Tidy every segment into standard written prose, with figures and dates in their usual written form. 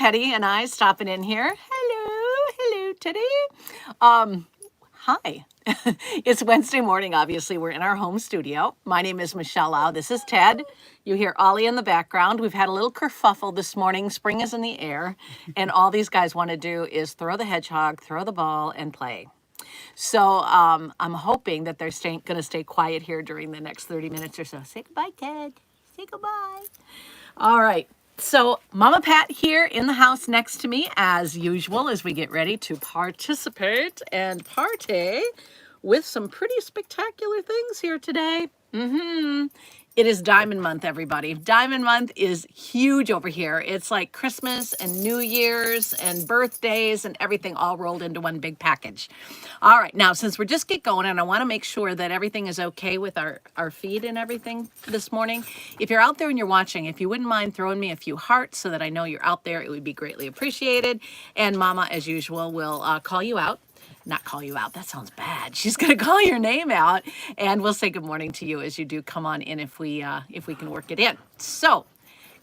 Hetty and I stopping in here. Hello, Teddy. Um, Hi. It's Wednesday morning, obviously. We're in our home studio. My name is Michele Lau. This is Ted. You hear Ollie in the background. We've had a little kerfuffle this morning. Spring is in the air, and all these guys want to do is throw the hedgehog, throw the ball, and play. So I'm hoping that they're going to stay quiet here during the next 30 minutes or so. Say goodbye, Ted. Say goodbye. All right. So Mama Pat here in the house next to me, as usual, as we get ready to participate and party with some pretty spectacular things here today. It is Diamond Month, everybody. Diamond Month is huge over here. It's like Christmas and New Year's and birthdays and everything all rolled into one big package. All right, now since we're just get going, and I want to make sure that everything is okay with our feed and everything this morning. If you're out there and you're watching, if you wouldn't mind throwing me a few hearts so that I know you're out there, it would be greatly appreciated. And Mama, as usual, will call you out. Not call you out. That sounds bad. She's going to call your name out, and we'll say good morning to you as you do come on in if we can work it in. So,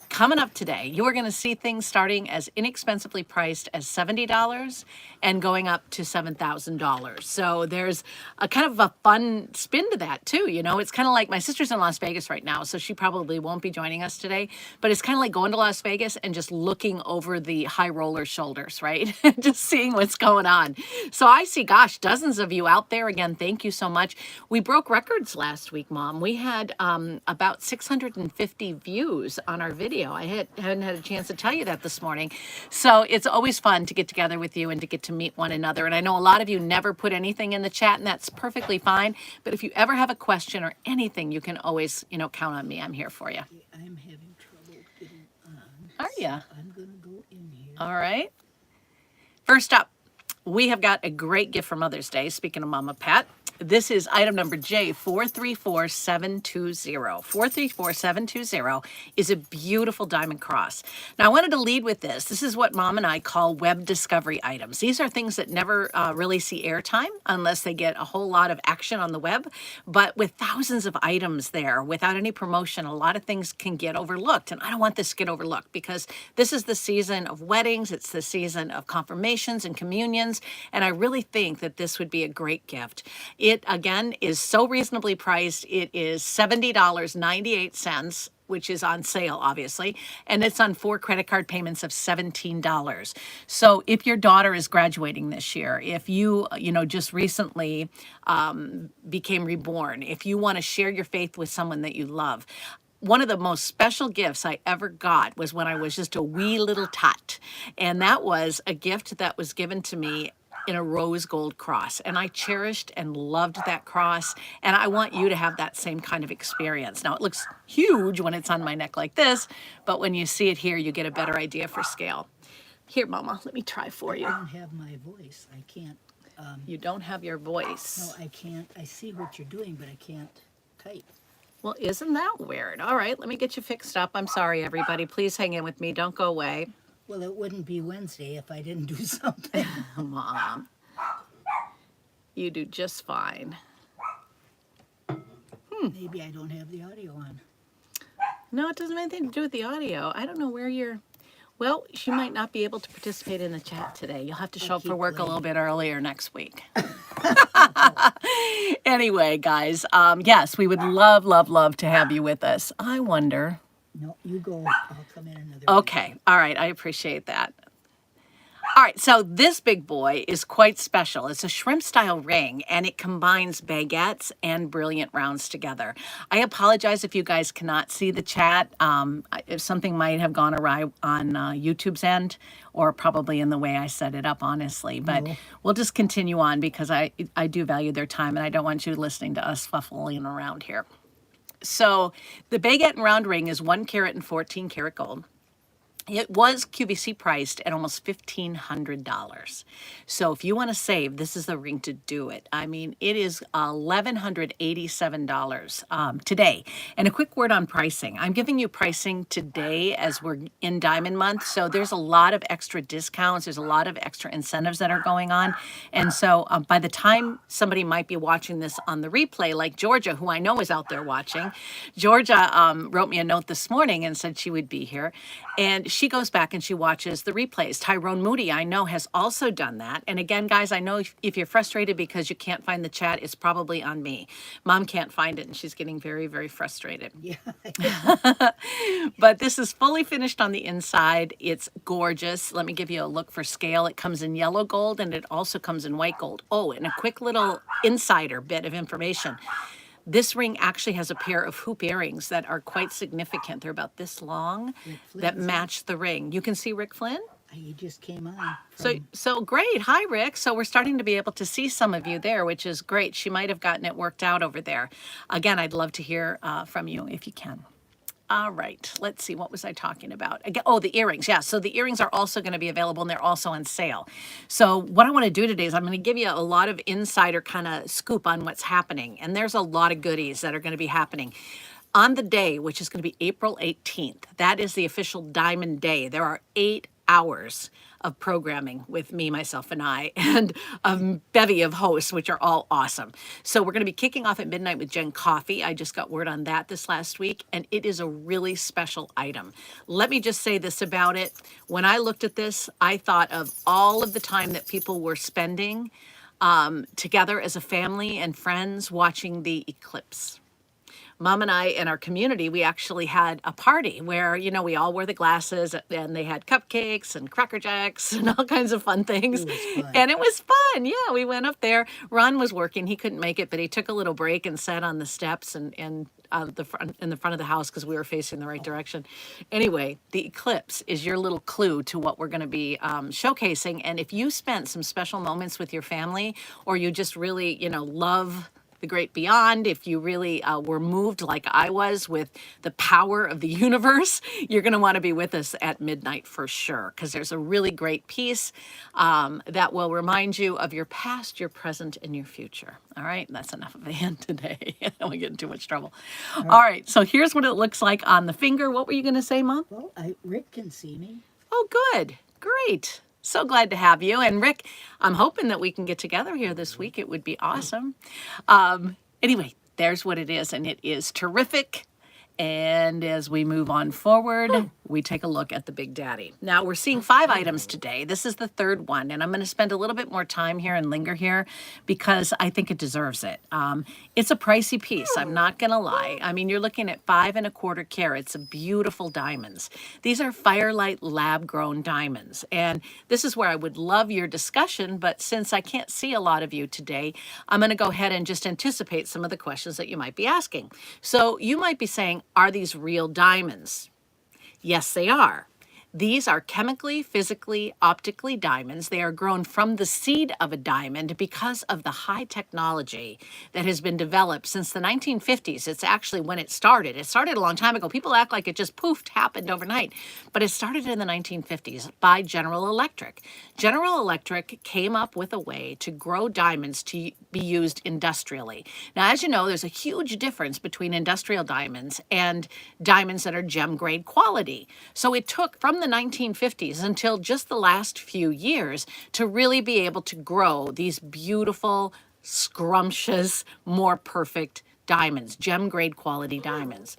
coming up today, you are going to see things starting as inexpensively priced as $70 and going up to $7,000. So there's a kind of a fun spin to that too. You know, it's kind of like my sister's in Las Vegas right now, so she probably won't be joining us today, but it's kind of like going to Las Vegas and just looking over the high roller shoulders, right? Just seeing what's going on. So I see, gosh, dozens of you out there. Again, thank you so much. We broke records last week, Mom. We had about 650 views on our video. I hadn't had a chance to tell you that this morning. So it's always fun to get together with you and to get to meet one another. And I know a lot of you never put anything in the chat, and that's perfectly fine. But if you ever have a question or anything, you can always, count on me. I'm here for you. I'm having trouble getting on. Are you? I'm going to go in here. All right. First up, we have got a great gift for Mother's Day. Speaking of Mama Pat, this is item number J434720. 434720 is a beautiful diamond cross. Now, I wanted to lead with this. This is what Mom and I call web discovery items. These are things that never really see airtime unless they get a whole lot of action on the web. But with thousands of items there, without any promotion, a lot of things can get overlooked. And I don't want this to get overlooked because this is the season of weddings. It's the season of confirmations and communions. And I really think that this would be a great gift. It, again, is so reasonably priced. It is $70.98, which is on sale, obviously, and it's on 4 credit card payments of $17. So if your daughter is graduating this year, if you, just recently became reborn, if you want to share your faith with someone that you love, one of the most special gifts I ever got was when I was just a wee little tot. And that was a gift that was given to me in a rose gold cross. And I cherished and loved that cross. And I want you to have that same kind of experience. Now, it looks huge when it's on my neck like this, but when you see it here, you get a better idea for scale. Here, Mama, let me try for you. I don't have my voice. I can't. You don't have your voice. No, I can't. I see what you're doing, but I can't type. Well, isn't that weird? All right, let me get you fixed up. I'm sorry, everybody. Please hang in with me. Don't go away. Well, it wouldn't be Wednesday if I didn't do something. Mom, you do just fine. Maybe I don't have the audio on. No, it doesn't have anything to do with the audio. I don't know where you're... Well, she might not be able to participate in the chat today. You'll have to show up for work a little bit earlier next week. Anyway, guys, yes, we would love, love, love to have you with us. I wonder... No, you go. I'll come in another Okay. minute. All right. I appreciate that. All right, so this big boy is quite special. It's a shrimp-style ring, and it combines baguettes and brilliant rounds together. I apologize if you guys cannot see the chat. If something might have gone awry on YouTube's end, or probably in the way I set it up, honestly. But we'll just continue on because I do value their time, and I don't want you listening to us fuffling around here. So the baguette and round ring is 1 carat and 14 karat gold. It was QVC priced at almost $1,500. So if you want to save, this is the ring to do it. I mean, it is $1,187 today. And a quick word on pricing. I'm giving you pricing today as we're in Diamond Month. So there's a lot of extra discounts. There's a lot of extra incentives that are going on. And so by the time somebody might be watching this on the replay, like Georgia, who I know is out there watching, Georgia wrote me a note this morning and said she would be here. And she goes back and she watches the replays. Tyrone Moody, I know, has also done that. And again, guys, I know if you're frustrated because you can't find the chat, it's probably on me. Mom can't find it and she's getting very, very frustrated. Yeah. But this is fully finished on the inside. It's gorgeous. Let me give you a look for scale. It comes in yellow gold and it also comes in white gold. Oh, and a quick little insider bit of information. This ring actually has a pair of hoop earrings that are quite significant. They're about this long that match the ring. You can see Rick Flynn? He just came on. So great. Hi, Rick. So we're starting to be able to see some of you there, which is great. She might have gotten it worked out over there. Again, I'd love to hear from you if you can. All right, let's see, what was I talking about? Again, oh, the earrings. Yeah, so the earrings are also going to be available and they're also on sale. So what I want to do today is I'm going to give you a lot of insider kind of scoop on what's happening. And there's a lot of goodies that are going to be happening. On the day, which is going to be April 18th, that is the official Diamond Day. There are 8 hours of programming with me, myself, and I, and a bevy of hosts, which are all awesome. So we're going to be kicking off at midnight with Jen Coffee. I just got word on that this last week, and it is a really special item. Let me just say this about it. When I looked at this, I thought of all of the time that people were spending together as a family and friends watching the eclipse. Mom and I and our community, we actually had a party where, you know, we all wore the glasses and they had cupcakes and Cracker Jacks and all kinds of fun things. And it was fun. Yeah, we went up there. Ron was working. He couldn't make it, but he took a little break and sat on the steps and in the front of the house because we were facing the right direction. Anyway, the eclipse is your little clue to what we're going to be showcasing. And if you spent some special moments with your family, or you just really, you know, love the great beyond, if you really were moved like I was with the power of the universe, you're going to want to be with us at midnight for sure, because there's a really great piece that will remind you of your past, your present, and your future. All right, that's enough of a hint today. I don't want to get in too much trouble. All right, so here's what it looks like on the finger. What were you going to say, Mom? Well, Rick can see me. Oh, good. Great. So glad to have you. And Rick, I'm hoping that we can get together here this week. It would be awesome. Anyway, there's what it is, and it is terrific. And as we move on forward, we take a look at the Big Daddy. Now, we're seeing 5 items today. This is the 3rd one, and I'm going to spend a little bit more time here and linger here because I think it deserves it. It's a pricey piece, I'm not going to lie. I mean, you're looking at 5 1/4 carats of beautiful diamonds. These are Firelight lab-grown diamonds, and this is where I would love your discussion, but since I can't see a lot of you today, I'm going to go ahead and just anticipate some of the questions that you might be asking. So you might be saying, are these real diamonds? Yes, they are. These are chemically, physically, optically diamonds. They are grown from the seed of a diamond because of the high technology that has been developed since the 1950s. It's actually when it started. It started a long time ago. People act like it just poofed, happened overnight. But it started in the 1950s by General Electric. General Electric came up with a way to grow diamonds to be used industrially. Now, as you know, there's a huge difference between industrial diamonds and diamonds that are gem grade quality. So it took from the 1950s until just the last few years to really be able to grow these beautiful, scrumptious, more perfect diamonds, gem grade quality diamonds.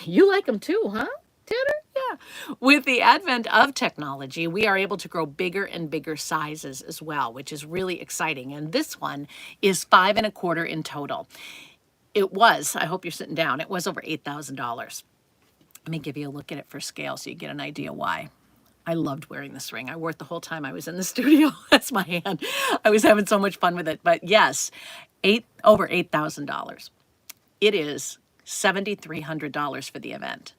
You like them too, huh, Tanner? Yeah. With the advent of technology, we are able to grow bigger and bigger sizes as well, which is really exciting. And this one is 5 1/4 in total. It was, I hope you're sitting down, it was over $8,000. Let me give you a look at it for scale so you get an idea why. I loved wearing this ring. I wore it the whole time I was in the studio. That's my hand. I was having so much fun with it. But yes, over $8,000. It is $7,300 for the event.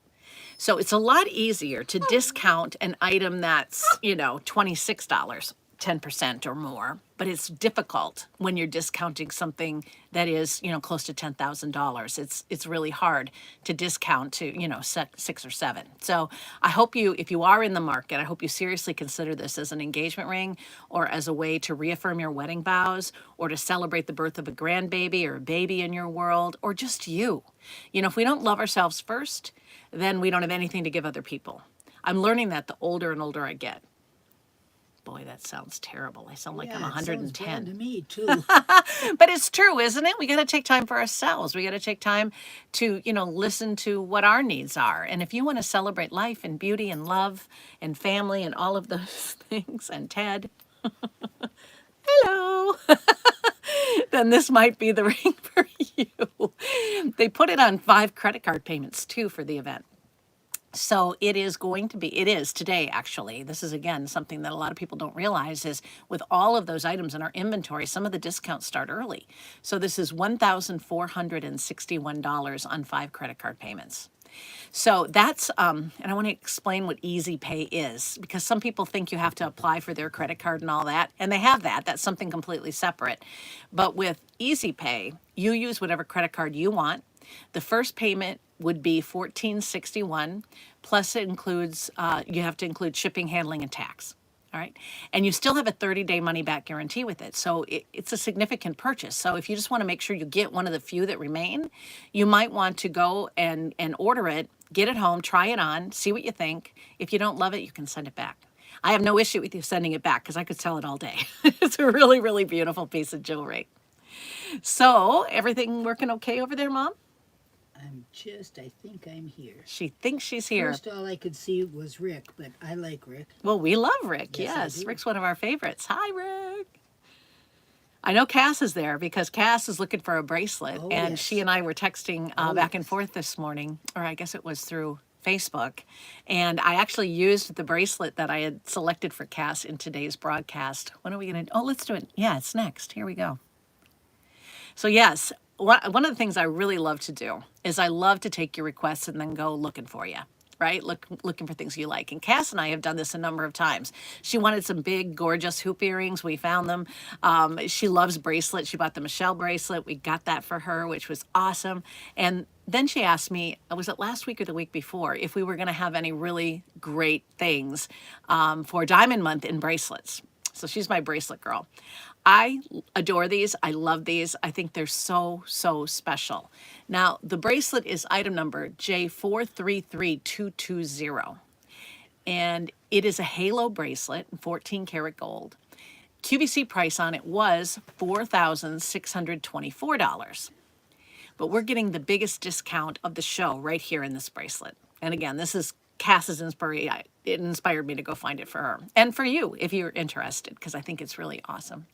So it's a lot easier to discount an item that's, you know, $26, 10% or more, but it's difficult when you're discounting something that is, you know, close to $10,000. It's really hard to discount to, you know, 6 or 7. So I hope you, if you are in the market, I hope you seriously consider this as an engagement ring or as a way to reaffirm your wedding vows or to celebrate the birth of a grandbaby or a baby in your world or just you. You know, if we don't love ourselves first, then we don't have anything to give other people. I'm learning that the older and older I get. Boy, that sounds terrible. I sound like I'm Yeah, it sounds bad 110. to me too. But it's true, isn't it? We got to take time for ourselves. We got to take time to, listen to what our needs are. And if you want to celebrate life and beauty and love and family and all of those things, and Ted, hello, then this might be the ring for you. They put it on 5 credit card payments too for the event. So it is today, actually. This is, again, something that a lot of people don't realize is with all of those items in our inventory, some of the discounts start early. So this is $1,461 on 5 credit card payments. So that's, and I want to explain what Easy Pay is, because some people think you have to apply for their credit card and all that, and they have that. That's something completely separate. But with Easy Pay, you use whatever credit card you want. The first payment would be $14.61, plus it includes, you have to include shipping, handling, and tax. All right. And you still have a 30-day money-back guarantee with it. So it's a significant purchase. So if you just want to make sure you get one of the few that remain, you might want to go and order it, get it home, try it on, see what you think. If you don't love it, you can send it back. I have no issue with you sending it back because I could sell it all day. It's a really, really beautiful piece of jewelry. So everything working okay over there, Mom? I think I'm here. She thinks she's here. First, all I could see was Rick, but I like Rick. Well, we love Rick. Yes, Yes, Rick's one of our favorites. Hi, Rick. I know Cass is there because Cass is looking for a bracelet, Oh, and yes. she and I were texting Oh, back and yes. forth this morning, or I guess it was through Facebook, and I actually used the bracelet that I had selected for Cass in today's broadcast. When are we going to? Oh, let's do it. Yeah, it's next. Here we go. So yes, one of the things I really love to do is I love to take your requests and then go looking for you, right? Looking for things you like. And Cass and I have done this a number of times. She wanted some big, gorgeous hoop earrings. We found them. She loves bracelets. She bought the Michele bracelet. We got that for her, which was awesome. And then she asked me, was it last week or the week before, if we were going to have any really great things for Diamond Month in bracelets. So she's my bracelet girl. I adore these. I love these. I think they're so, so special. Now, the bracelet is item number J433220. And it is a halo bracelet, 14 karat gold. QVC price on it was $4,624. But we're getting the biggest discount of the show right here in this bracelet. And again, this is Cass's inspiration. It inspired me to go find it for her and for you if you're interested, because I think it's really awesome.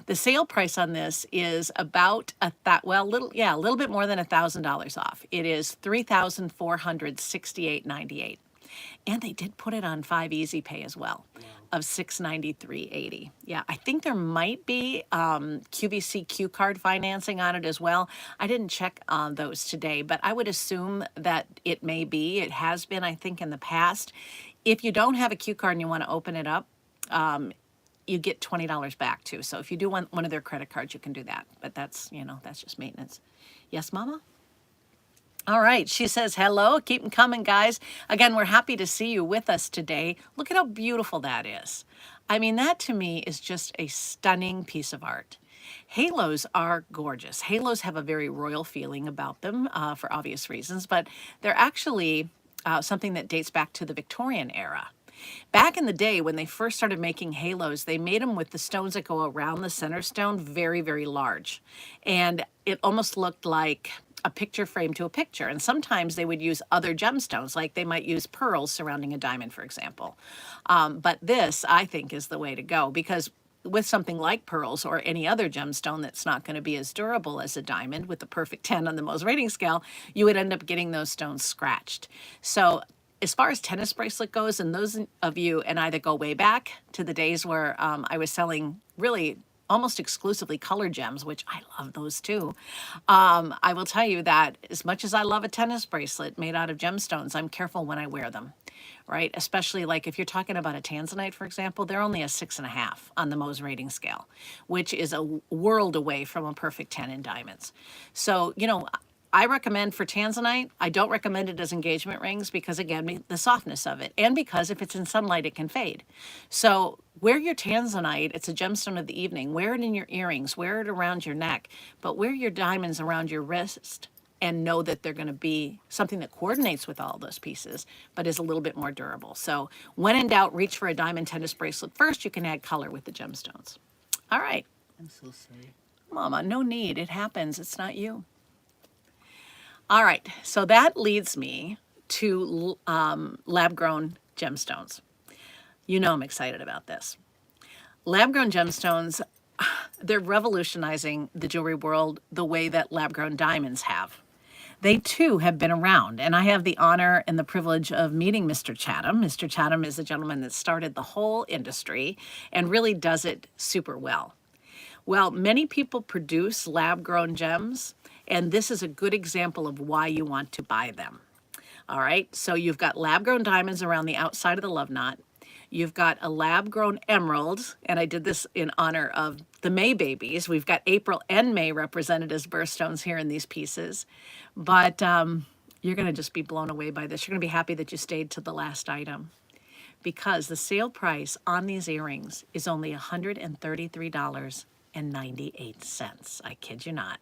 The sale price on this is about a little bit more than $1,000 off. It is $3,468.98, and they did put it on 5 Easy Pay as well, of $693.80. Yeah, I think there might be QVC Q card financing on it as well. I didn't check on those today, but I would assume that it may be. It has been, I think, in the past. If you don't have a Q card and you want to open it up, you get $20 back too. So if you do want one of their credit cards, you can do that. But that's, that's just maintenance. Yes, Mama? All right, she says, hello, keep them coming, guys. Again, we're happy to see you with us today. Look at how beautiful that is. I mean, that to me is just a stunning piece of art. Halos are gorgeous. Halos have a very royal feeling about them for obvious reasons, but they're actually something that dates back to the Victorian era. Back in the day, when they first started making halos, they made them with the stones that go around the center stone very, very large. And it almost looked like a picture frame to a picture. And sometimes they would use other gemstones, like they might use pearls surrounding a diamond, for example. But this, I think, is the way to go, because with something like pearls or any other gemstone that's not going to be as durable as a diamond with the perfect 10 on the Mohs rating scale, you would end up getting those stones scratched. So as far as tennis bracelet goes, and those of you and I that go way back to the days where I was selling really almost exclusively colored gems, which I love those too. I will tell you that as much as I love a tennis bracelet made out of gemstones, I'm careful when I wear them, right? Especially like if you're talking about a tanzanite, for example, they're only a 6.5 on the Mohs rating scale, which is a world away from a perfect 10 in diamonds. So, I recommend for tanzanite. I don't recommend it as engagement rings because, again, the softness of it, and because if it's in sunlight, it can fade. So wear your tanzanite. It's a gemstone of the evening. Wear it in your earrings. Wear it around your neck. But wear your diamonds around your wrist and know that they're going to be something that coordinates with all those pieces, but is a little bit more durable. So when in doubt, reach for a diamond tennis bracelet first. You can add color with the gemstones. All right. I'm so sorry. Mama, no need. It happens. It's not you. All right. So that leads me to lab-grown gemstones. You know I'm excited about this. Lab-grown gemstones, they're revolutionizing the jewelry world the way that lab-grown diamonds have. They too have been around, and I have the honor and the privilege of meeting Mr. Chatham. Mr. Chatham is a gentleman that started the whole industry and really does it super well. Well, many people produce lab-grown gems, and this is a good example of why you want to buy them. All right, so you've got lab-grown diamonds around the outside of the love knot. You've got a lab-grown emerald, and I did this in honor of the May babies. We've got April and May represented as birthstones here in these pieces. But you're going to just be blown away by this. You're going to be happy that you stayed to the last item, because the sale price on these earrings is only $133.98. I kid you not.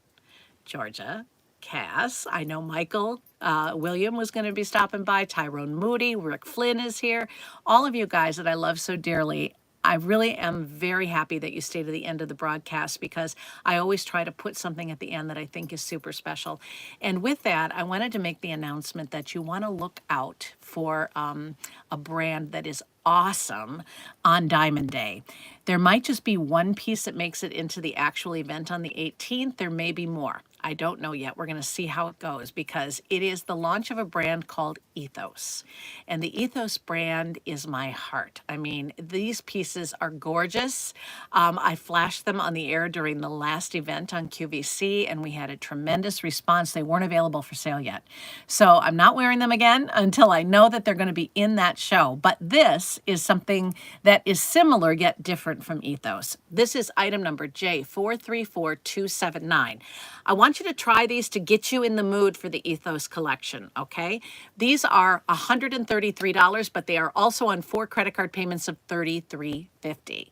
Georgia, Cass, I know Michael, William was going to be stopping by, Tyrone Moody, Rick Flynn is here. All of you guys that I love so dearly, I really am very happy that you stay to the end of the broadcast, because I always try to put something at the end that I think is super special. And with that, I wanted to make the announcement that you want to look out for a brand that is awesome on Diamond Day. There might just be one piece that makes it into the actual event on the 18th. There may be more. I don't know yet. We're going to see how it goes, because it is the launch of a brand called Ethos. And the Ethos brand is my heart. I mean, these pieces are gorgeous. I flashed them on the air during the last event on QVC, and we had a tremendous response. They weren't available for sale yet. So I'm not wearing them again until I know that they're going to be in that show. But this is something that is similar yet different from Ethos. This is item number J434279. I want you to try these to get you in the mood for the Ethos collection, okay? These are $133, but they are also on 4 credit card payments of $33.50.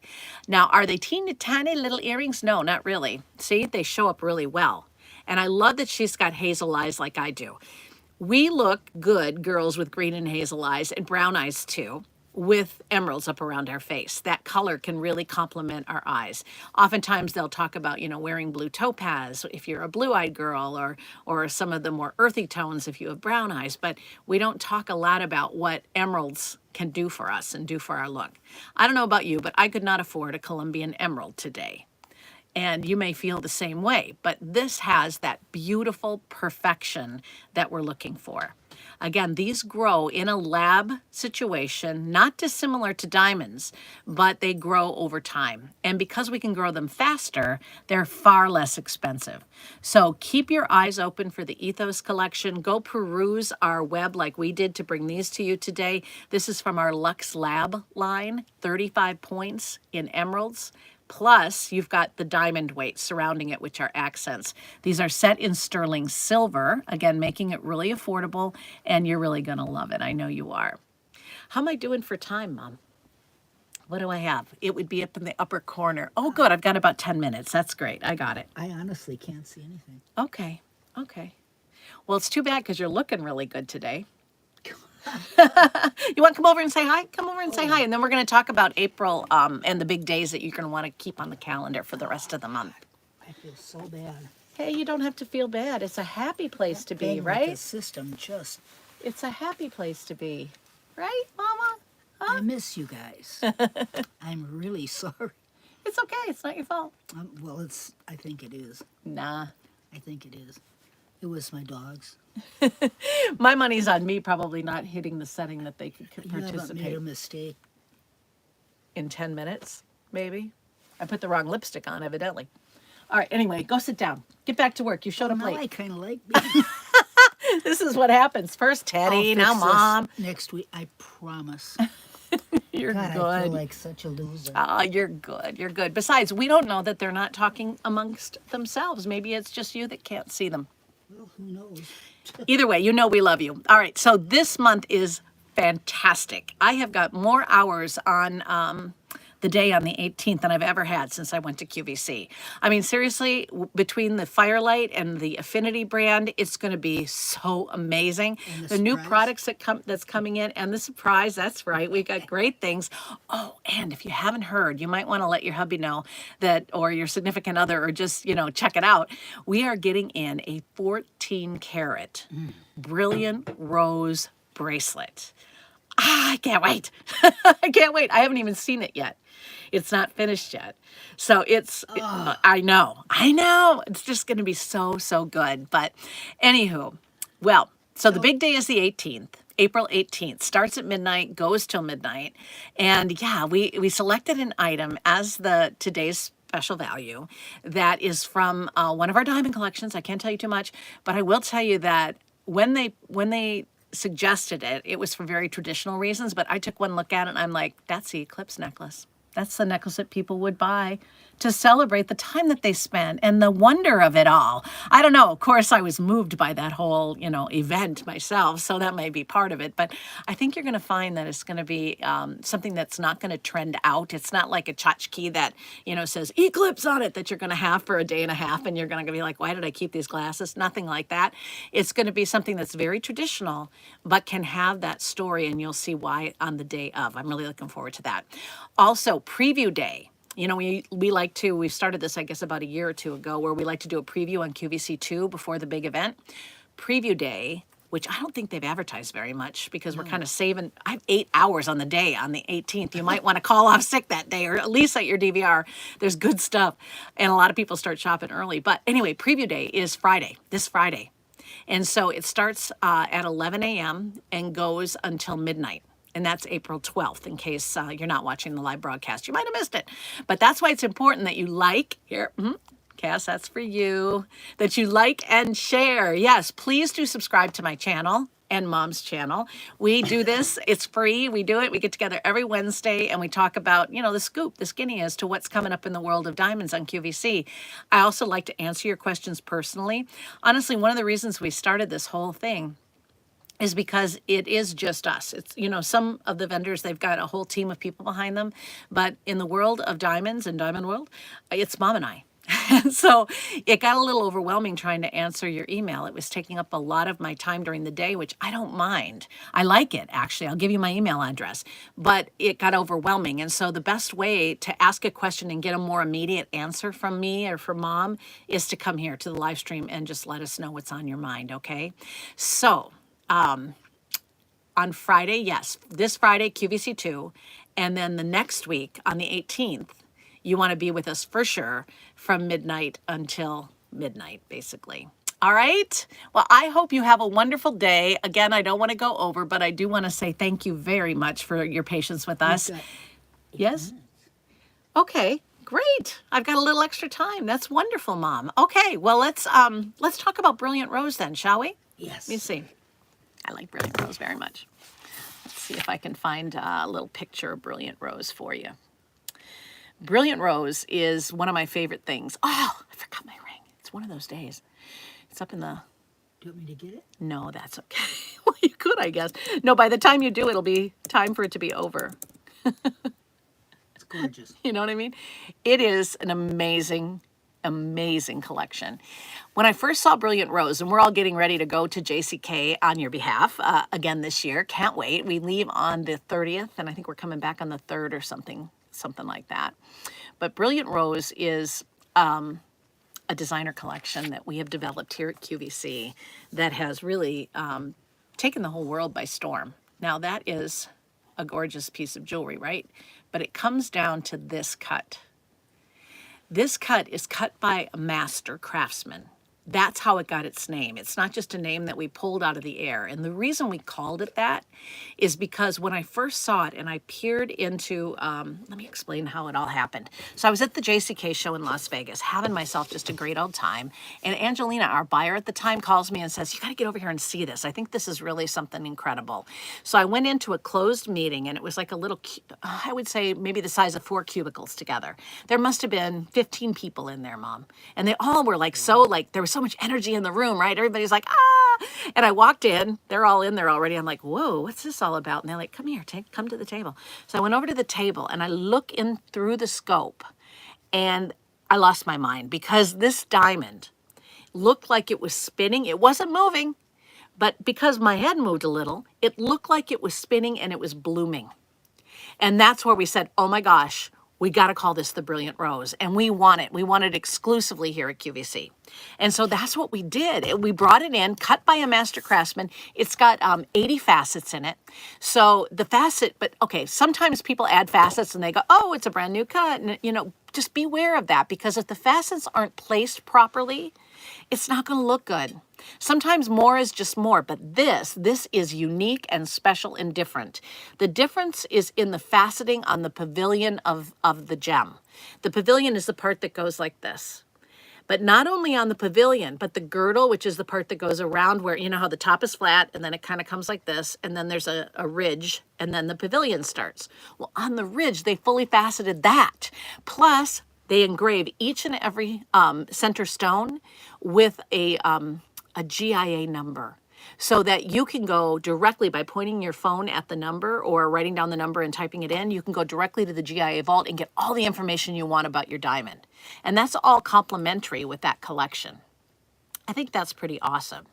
Now, are they teeny tiny little earrings? No, not really. See, they show up really well. And I love that she's got hazel eyes like I do. We look good, girls with green and hazel eyes, and brown eyes too, with emeralds up around our face. That color can really complement our eyes. Oftentimes they'll talk about, you know, wearing blue topaz if you're a blue-eyed girl, or some of the more earthy tones if you have brown eyes, but we don't talk a lot about what emeralds can do for us and do for our look. I don't know about you, but I could not afford a Colombian emerald today. And you may feel the same way, but this has that beautiful perfection that we're looking for. Again, these grow in a lab situation, not dissimilar to diamonds, but they grow over time. And because we can grow them faster, they're far less expensive. So keep your eyes open for the Ethos collection. Go peruse our web like we did to bring these to you today. This is from our Luxe Lab line, 35 points in emeralds. Plus, you've got the diamond weight surrounding it, which are accents. These are set in sterling silver, again, making it really affordable, and you're really going to love it. I know you are. How am I doing for time, Mom? What do I have? It would be up in the upper corner. Oh, good. I've got about 10 minutes. That's great. I got it. I honestly can't see anything. Okay. Okay. Well, it's too bad because you're looking really good today. You want to come over and say hi? Come over and say hi. And then we're going to talk about April and the big days that you're going to want to keep on the calendar for the rest of the month. I feel so bad. Hey, you don't have to feel bad. It's a happy place to be, Thing with right? The system just. It's a happy place to be. Right, Mama? Huh? I miss you guys. I'm really sorry. It's okay. It's not your fault. Well, it's. I think it is. Nah. I think it is. It was my dogs. My money's on me probably not hitting the setting that they could You haven't made participate a mistake. in 10 minutes, maybe. I put the wrong lipstick on, evidently. All right, anyway, go sit down. Get back to work. You showed up Now I late. kind of like being. This is what happens. First Teddy, now Mom. Next week, I promise. You're God, I good. feel like such a loser. Oh, you're good. You're good. Besides, we don't know that they're not talking amongst themselves. Maybe it's just you that can't see them. Well, who knows? Either way, you know we love you. All right, so this month is fantastic. I have got more hours on the day on the 18th than I've ever had since I went to QVC. I mean, seriously, between the Firelight and the Affinity brand, it's going to be so amazing. And The new surprise? products that's coming in, and the surprise, that's right. We got great things. Oh, and if you haven't heard, you might want to let your hubby know that, or your significant other, or just, check it out. We are getting in a 14 karat brilliant rose bracelet. I can't wait. I can't wait. I haven't even seen it yet. It's not finished yet. So I know. It's just going to be so, so good. But anywho, well, so the big day is the 18th. April 18th, starts at midnight, goes till midnight. And yeah, we selected an item as today's special value that is from one of our diamond collections. I can't tell you too much, but I will tell you that when they suggested it, it was for very traditional reasons, but I took one look at it and I'm like, that's the eclipse necklace. That's the necklace that people would buy to celebrate the time that they spent and the wonder of it all. I don't know. Of course, I was moved by that whole, event myself, so that may be part of it. But I think you're going to find that it's going to be something that's not going to trend out. It's not like a tchotchke that, says eclipse on it that you're going to have for a day and a half and you're going to be like, why did I keep these glasses? Nothing like that. It's going to be something that's very traditional, but can have that story, and you'll see why on the day of. I'm really looking forward to that. Also, preview day. We've started this, I guess, about a year or two ago, where we like to do a preview on QVC2 before the big event. Preview day, which I don't think they've advertised very much because we're kind of saving. I have 8 hours on the day on the 18th. You might want to call off sick that day, or at least at your DVR. There's good stuff. And a lot of people start shopping early. But anyway, preview day is this Friday. And so it starts at 11 a.m. and goes until midnight. And that's April 12th, in case you're not watching the live broadcast. You might have missed it. But that's why it's important that you Cass, that's for you, that you like and share. Yes, please do subscribe to my channel and Mom's channel. We do this. It's free. We do it. We get together every Wednesday and we talk about, the scoop, the skinny as to what's coming up in the world of diamonds on QVC. I also like to answer your questions personally. Honestly, one of the reasons we started this whole thing is because it is just us. It's, some of the vendors, they've got a whole team of people behind them. But in the world of diamonds and Diamond World, it's Mom and I. And so it got a little overwhelming trying to answer your email. It was taking up a lot of my time during the day, which I don't mind. I like it, actually. I'll give you my email address. But it got overwhelming. And so the best way to ask a question and get a more immediate answer from me or from Mom is to come here to the live stream and just let us know what's on your mind, okay? So on Friday, yes, this Friday, QVC2, and then the next week on the 18th, you want to be with us for sure from midnight until midnight, basically. All right. Well, I hope you have a wonderful day. Again, I don't want to go over, but I do want to say thank you very much for your patience with us. Yes? Okay, great. I've got a little extra time. That's wonderful, Mom. Okay, well, let's talk about Brilliant Rose then, shall we? Yes. Let me see. I like Brilliant Rose very much. Let's see if I can find a little picture of Brilliant Rose for you. Brilliant Rose is one of my favorite things. Oh, I forgot my ring. It's one of those days. It's up in the... Do you want me to get it? No, that's okay. Well, you could, I guess. No, by the time you do, it'll be time for it to be over. It's gorgeous. You know what I mean? It is an amazing, amazing collection. When I first saw Brilliant Rose, and we're all getting ready to go to JCK on your behalf again this year. Can't wait. We leave on the 30th, and I think we're coming back on the 3rd or something like that. But Brilliant Rose is a designer collection that we have developed here at QVC that has really taken the whole world by storm. Now, that is a gorgeous piece of jewelry, right? But it comes down to this cut. This cut is cut by a master craftsman. That's how it got its name. It's not just a name that we pulled out of the air. And the reason we called it that is because when I first saw it and I peered into, let me explain how it all happened. So I was at the JCK show in Las Vegas, having myself just a great old time. And Angelina, our buyer at the time, calls me and says, you got to get over here and see this. I think this is really something incredible. So I went into a closed meeting, and it was like a little, I would say maybe the size of 4 cubicles together. There must have been 15 people in there, Mom. And they all were like, there was so much energy in the room, right? Everybody's like, ah. And I walked in, they're all in there already. I'm like, whoa, what's this all about? And they're like, come here, come to the table. So I went over to the table and I look in through the scope and I lost my mind because this diamond looked like it was spinning. It wasn't moving, but because my head moved a little, it looked like it was spinning and it was blooming. And that's where we said, oh my gosh, we got to call this the Brilliant Rose. And we want it. We want it exclusively here at QVC. And so that's what we did. We brought it in, cut by a master craftsman. It's got 80 facets in it. So the facet, but okay, sometimes people add facets and they go, oh, it's a brand new cut. And, you know, just beware of that because if the facets aren't placed properly, it's not going to look good. Sometimes more is just more, but this is unique and special and different. The difference is in the faceting on the pavilion of the gem. The pavilion is the part that goes like this. But not only on the pavilion, but the girdle, which is the part that goes around where, you know how the top is flat and then it kind of comes like this, and then there's a ridge, and then the pavilion starts. Well, on the ridge, they fully faceted that. Plus, they engrave each and every center stone with a GIA number so that you can go directly by pointing your phone at the number or writing down the number and typing it in. You can go directly to the GIA vault and get all the information you want about your diamond. And that's all complimentary with that collection. I think that's pretty awesome.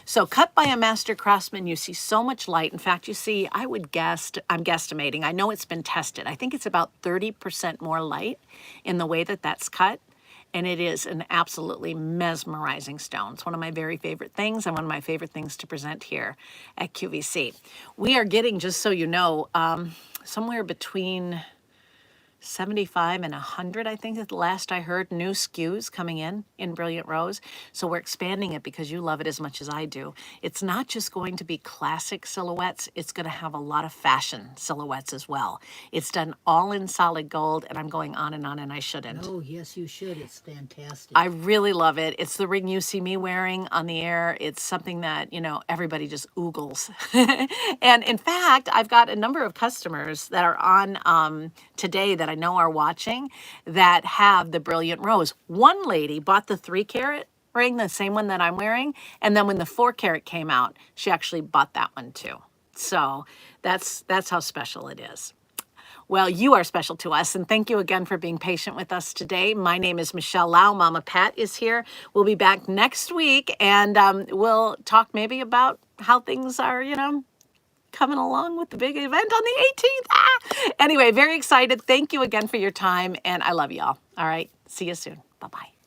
So cut by a master craftsman, you see so much light. In fact, you see, I would guess, I'm guesstimating, I know it's been tested. I think it's about 30% more light in the way that that's cut. And it is an absolutely mesmerizing stone. It's one of my very favorite things and one of my favorite things to present here at QVC. We are getting, just so you know, somewhere between 75 and 100, I think, at the last I heard, new SKUs coming in Brilliant Rose. So we're expanding it because you love it as much as I do. It's not just going to be classic silhouettes. It's going to have a lot of fashion silhouettes as well. It's done all in solid gold, and I'm going on, and I shouldn't. Oh, yes, you should. It's fantastic. I really love it. It's the ring you see me wearing on the air. It's something that, you know, everybody just oogles. And in fact, I've got a number of customers that are on today that I know are watching that have the Brilliant Rose. One lady bought the 3-carat ring, the same one that I'm wearing. And then when the 4-carat came out, she actually bought that one too. So that's how special it is. Well, you are special to us, and thank you again for being patient with us today. My name is Michele Lau. Mama Pat is here. We'll be back next week, and we'll talk maybe about how things are, you know, coming along with the big event on the 18th. Anyway, very excited. Thank you again for your time, and I love y'all. All right, see you soon. Bye-bye.